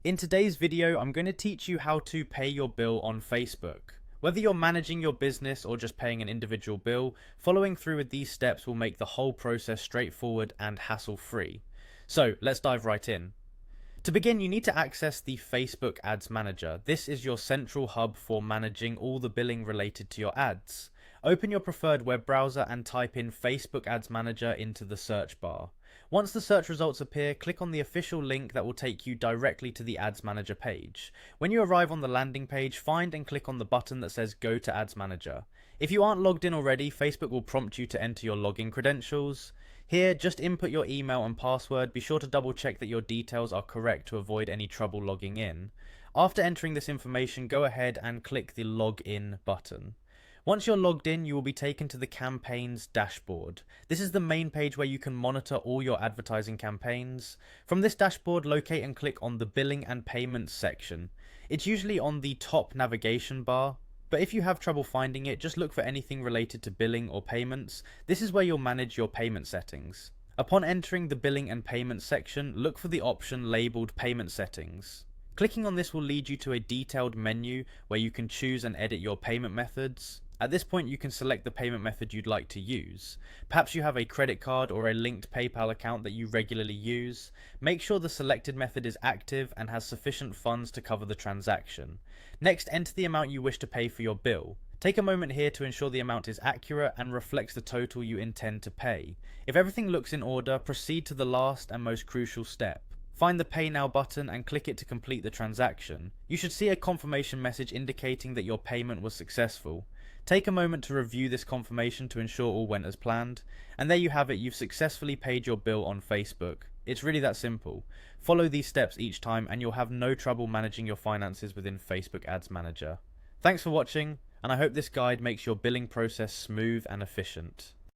In today's video, I'm going to teach you how to pay your bill on Facebook. Whether you're managing your business or just paying an individual bill, following through with these steps will make the whole process straightforward and hassle-free. So let's dive right in. To begin, you need to access the Facebook Ads Manager. This is your central hub for managing all the billing related to your ads. Open your preferred web browser and type in Facebook Ads Manager into the search bar. Once the search results appear, click on the official link that will take you directly to the Ads Manager page. When you arrive on the landing page, find and click on the button that says Go to Ads Manager. If you aren't logged in already, Facebook will prompt you to enter your login credentials. Here, just input your email and password. Be sure to double check that your details are correct to avoid any trouble logging in. After entering this information, go ahead and click the Login button. Once you're logged in, you will be taken to the campaigns dashboard. This is the main page where you can monitor all your advertising campaigns. From this dashboard, locate and click on the billing and payments section. It's usually on the top navigation bar, but if you have trouble finding it, just look for anything related to billing or payments. This is where you'll manage your payment settings. Upon entering the billing and payments section, look for the option labeled payment settings. Clicking on this will lead you to a detailed menu where you can choose and edit your payment methods. At this point, you can select the payment method you'd like to use. Perhaps you have a credit card or a linked PayPal account that you regularly use. Make sure the selected method is active and has sufficient funds to cover the transaction. Next, enter the amount you wish to pay for your bill. Take a moment here to ensure the amount is accurate and reflects the total you intend to pay. If everything looks in order, proceed to the last and most crucial step. Find the Pay Now button and click it to complete the transaction. You should see a confirmation message indicating that your payment was successful. Take a moment to review this confirmation to ensure all went as planned. And there you have it, you've successfully paid your bill on Facebook. It's really that simple. Follow these steps each time and you'll have no trouble managing your finances within Facebook Ads Manager. Thanks for watching, and I hope this guide makes your billing process smooth and efficient.